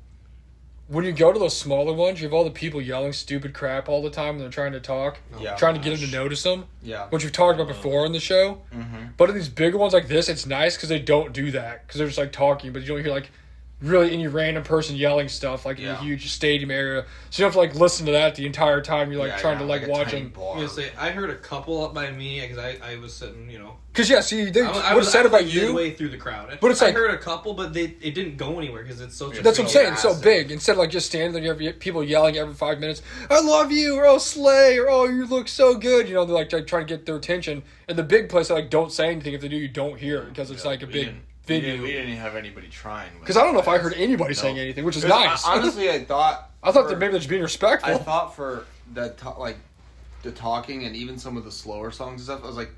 when you go to those smaller ones, you have all the people yelling stupid crap all the time when they're trying to talk, Yeah. trying to get them to notice them, Yeah. which we've talked about before in the show. Mm-hmm. But in these bigger ones like this, it's nice because they don't do that because they're just like talking, but you don't hear like really any random person yelling stuff like in a Yeah. huge stadium area. So you don't have to like listen to that the entire time. You're like Yeah, trying yeah, to like a watch tiny them. bar. I was gonna say, I heard a couple up by me because I was sitting, Because yeah, see, they I what was it said like about you. midway through the crowd. But it's I like- heard a couple, but it didn't go anywhere because it's so. That's what I'm saying. It's so massive. big. Instead of like just standing there, you have people yelling every 5 minutes, "I love you," or "Oh, slay," or "Oh, you look so good." They're like trying to get their attention. And the big place, they like don't say anything. If they do, you don't hear it because it's like a We big didn't- venue. We didn't have anybody trying. Because I don't know if I heard anybody saying anything, which is nice. Honestly, I thought. I thought for- that maybe they're just being respectful. I thought for the the talking and even some of the slower songs and stuff, I was like,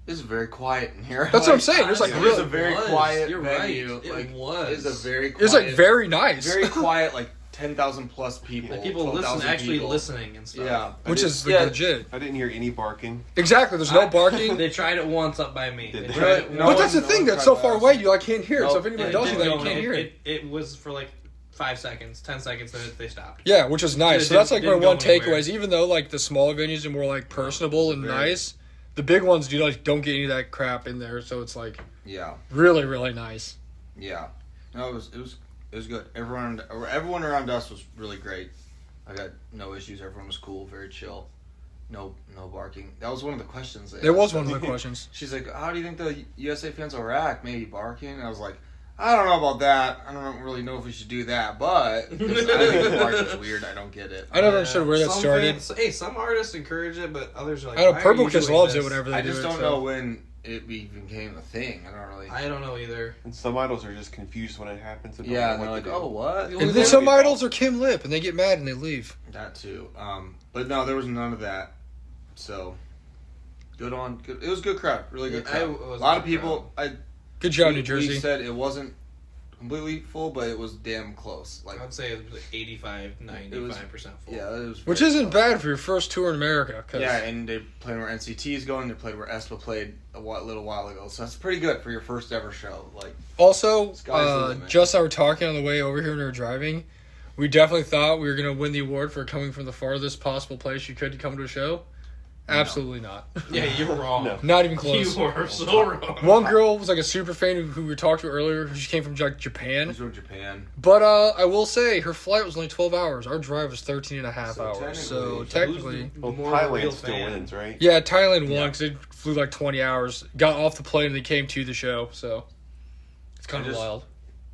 this is very quiet in here. That's what I'm saying. There's like It really, is a very was. quiet You're venue. right. It Like, was. It's a very quiet. it's like very nice. very quiet, like 10,000 plus people. Like people 12,000 actually people. listening and stuff. Yeah. which is Yeah. legit. I didn't hear any barking. Exactly. There's no barking. They tried it once up by me. Did They they? tried it No But once. that's the no thing. one That's tried so far that. away, you like can't hear it. Nope. So if anybody It does didn't that, you go can't in. hear it. It was for like 5 seconds, 10 seconds, then they stopped. Yeah, which is nice. It So that's like didn't my go one anywhere. takeaway is even though like the smaller venues are more like personable and very- nice, the big ones don't get any of that crap in there. So it's like Yeah. really, really nice. Yeah. No, it was good. Everyone around us was really great. I got no issues. Everyone was cool, very chill. No barking. That was one of the questions. There was one of the questions. She's like, "How do you think the USA fans will react? Maybe barking?" And I was like, "I don't know about that. I don't really know if we should do that, but 'cause I think the barking's weird. I don't get it. I never understood where that Some started. fans, some artists encourage it, but others are like, I know "Why are Purple you Kiss doing loves this?" it whenever they I do just it. don't so. know when it even became a thing. I don't really. I don't know either. And some idols are just confused when it happens. And Yeah, don't and know they're what like, to do. "Oh, what?" And then some idols are Kim Lip, and they get mad and they leave. That too. But no, there was none of that. So good on. Good. It was a good crowd. Really good Yeah, crowd. it was A lot a of good people. Good job, New We Jersey. said it wasn't completely full, but it was damn close. Like, I'd say it was like 85, 95% full. yeah, it was. Which very isn't close. bad for your first tour in America. 'Cause Yeah, and they played where NCT is going. They played where Espa played little while ago. So that's pretty good for your first ever show. Like, Also, Sky's the limit. Just I were talking on the way over here when we were driving. We definitely thought we were going to win the award for coming from the farthest possible place you could to come to a show. Absolutely not. Yeah, you're wrong. No. Not even close. You are so wrong. One girl was like a super fan who we talked to earlier. She came from like Japan. He's from Japan. But I will say her flight was only 12 hours. Our drive was 13 and a half So hours. So technically- technically, Well, More of a real Thailand still fan. wins, right? yeah, Thailand won Yeah. because they flew like 20 hours, got off the plane, and they came to the show. So it's kind I of just- wild.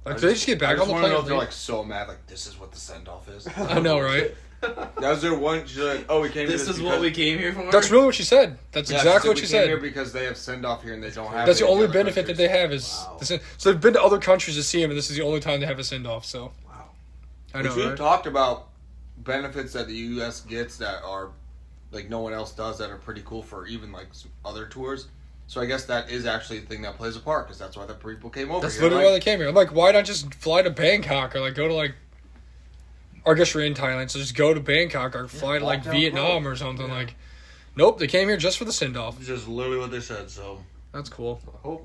Like, I did they just get back I on the wanna plane? know and if they're leave? like so mad, like this is what the send off is. I know, right? That was their one. She's like, "Oh, we came. This to is because, what we came here for. That's really what she said. That's Yeah, exactly what we she came said. here because they have send off here and they don't have. That's it the in only other benefit that countries. they have is Wow. the send. So they've been to other countries to see him, and this is the only time they have a send off. So Wow. I know, Which we've right? talked about benefits that the U.S. gets that are like no one else does that are pretty cool for even like some other tours. So I guess that is actually the thing that plays a part because that's why the people came over. That's here. literally Like, why they came here. I'm like, why not just fly to Bangkok or like go to like, or I guess you're in Thailand, so just go to Bangkok or fly to walk like down Vietnam the road. or something. Yeah. Like, nope, they came here just for the send off. It's just literally what they said. So That's cool.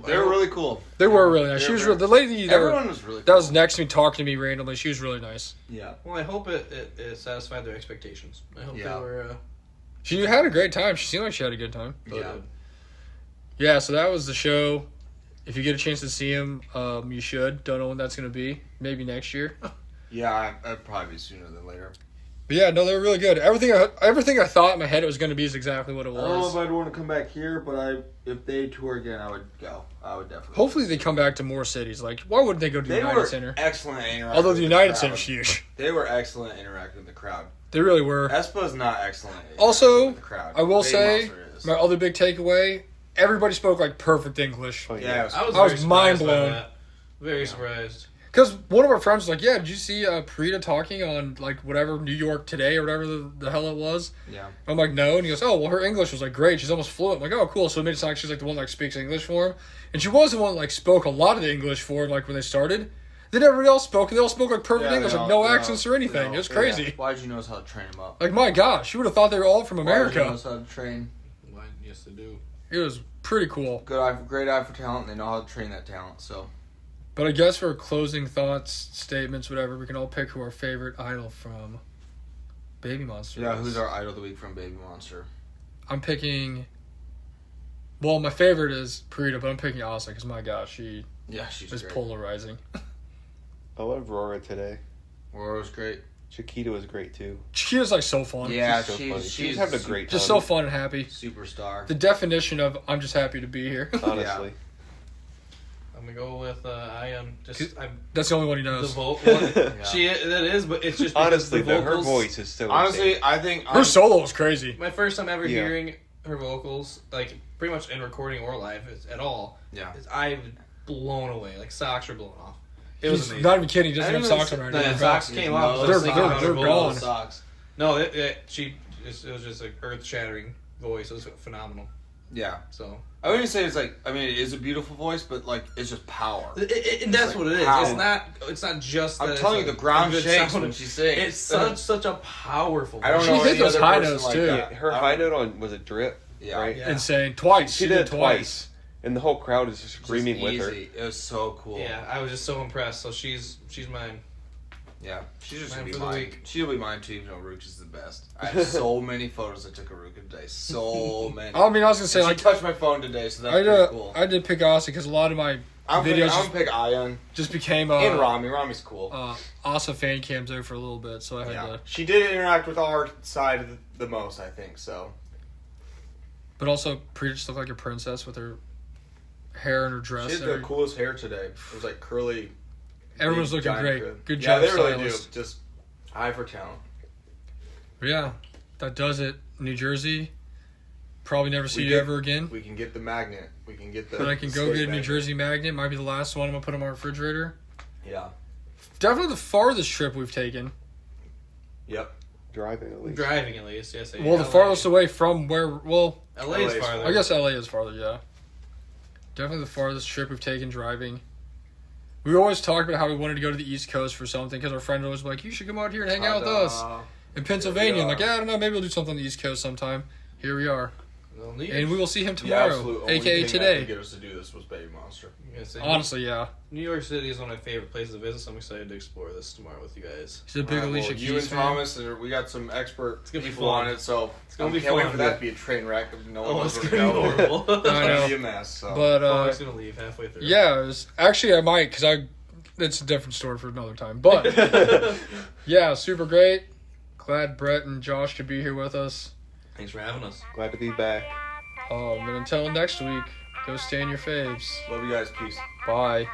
they were really cool. They were really nice. They She were was very- the lady that, Everyone was really. that Cool. was next to me talking to me randomly. She was really nice. Yeah. Well, I hope it satisfied their expectations. I hope Yeah. they were. She had a great time. She seemed like she had a good time. Yeah. Yeah, so that was the show. If you get a chance to see him, you should. Don't know when that's going to be. Maybe next year. Yeah, I'd probably be sooner than later. But yeah, no, they were really good. Everything I thought in my head it was going to be is exactly what it I don't know was. if I'd want to come back here, but if they tour again, I would go. I would definitely. Hopefully they come back to more cities. Like, why wouldn't they go to the They United were Center? excellent at interacting. Although the with United crowd. Center's huge. They were excellent at interacting with the crowd. They really were. Espa's not excellent. At interacting Also, with the crowd. I will Baby say, Monster is. my other big takeaway, everybody spoke like perfect English. Oh, Yeah, it was I was, I was very mind surprised by blown. that. Very surprised. Because one of our friends was like, yeah, did you see Parita talking on, like, whatever, New York Today or whatever the hell it was? Yeah. I'm like, no. And he goes, oh, well, her English was, like, great. She's almost fluent. I'm like, oh, cool. So it made it sound like she's, like, the one that like, speaks English for him. And she was the one that, like, spoke a lot of the English for him, like, when they started. Then everybody else spoke, and they all spoke, like, perfect Yeah, English, they like, all- no they accents all- or anything. they all- It was crazy. Why'd you know how to train them up? Like, my gosh, you would have thought they were all from Why'd you know America. how to train? Well, yes, they do. It was pretty cool. Good eye, great eye for talent. They know how to train that talent. So But I guess for closing thoughts, statements, whatever, we can all pick who our favorite idol from Baby Monster yeah, is. who's our idol of the week from Baby Monster? I'm picking... Well, my favorite is Parita, but I'm picking Asa because, my gosh, she Yeah, she's is great. polarizing. I love Aurora today. Aurora's great. Chiquita was great too. She's, like, so fun. Yeah, so funny. she's She's having a great time. Just so fun and happy. superstar. The definition of I'm just happy to be here. Honestly. I'm gonna go with I'm That's the only one he the knows. vote. Yeah. She that is, but it's just because Honestly, the though, her vocals, voice is so Honestly, insane. I think Her solo was crazy. My first time ever Yeah. hearing her vocals, like pretty much in recording or live at all, Yeah. I'm blown away. Like socks are blown off. It was He's amazing. not even kidding. He doesn't I have didn't socks on even right the now. socks came off. No, They're- They're they're gone. Socks. No, it was just an earth shattering voice. It was phenomenal. Yeah. So I wouldn't say it's like. I mean, it is a beautiful voice, but like it's just power. and that's like what it is. power. It's not just. I'm that it's telling you, a- the ground a good shakes sound. when she sings. It's such a powerful. I don't voice. know She hit any those other high person notes, like too. that. Her high note on, was it Drip? Yeah. Right? Yeah. Insane. Twice. She did it twice. And the whole crowd is just Just screaming with her. easy. It was so cool. Yeah, I was just so impressed. So she's mine. Yeah, she's just Mine gonna be for the mine. week. She'll be mine too, even though Rook is the best. I have so many photos I took of Rook today. So many. I mean, I was going to say, And like, she touched my phone today, so that's I pretty cool. did pick Asa because a lot of my I'm videos gonna pick Ion just became and Rami. Rami's cool. Asa fan cams there for a little bit, so I had Yeah, to. she did interact with our side the most, I think. So But also, Parita just looked like a princess with her hair and her dress. she had the coolest hair today. It was like curly. Everyone's big, looking giant great. crib. Good Yeah, job, they really stylist. do. Just eye for talent. But yeah, that does it. New Jersey. Probably never see We you get- ever again. We can get the magnet. We can get the. But I can go state get a New magnet. Jersey magnet. Might be the last one I'm gonna put on my refrigerator. Yeah. Definitely the farthest trip we've taken. Yep. Driving at least. Driving at least, yes. Well, the farthest away from where. Well, LA is LA 's farther. I guess LA is farther. Yeah. Definitely the farthest trip we've taken driving. We always talked about how we wanted to go to the East Coast for something because our friend was like, "You should come out here and hang out with us in Pennsylvania." I'm like, are. "Yeah, I don't know. Maybe we'll do something on the East Coast sometime." Here we are. And we will see him The tomorrow, absolute only aka thing that today. could get us to do this was Baby Monster. Honestly, yeah. New York City is one of my favorite places to visit, so I'm excited to explore this tomorrow with you guys. He's a big Alicia you Keys and fan. Thomas, and we got some expert It's gonna be people on fun. it, so It's gonna be can't wait fun. for that to be a train wreck of no one Oh, knows it's where gonna to be go. horrible. It's I know. gonna be a mess. So. But Fog's gonna leave halfway through. yeah, actually I might because it's a different story for another time. But yeah, super great. Glad Brett and Josh could be here with us. Thanks for having us. Glad to be back. And until next week, go stay in your faves. Love you guys. Peace. Bye.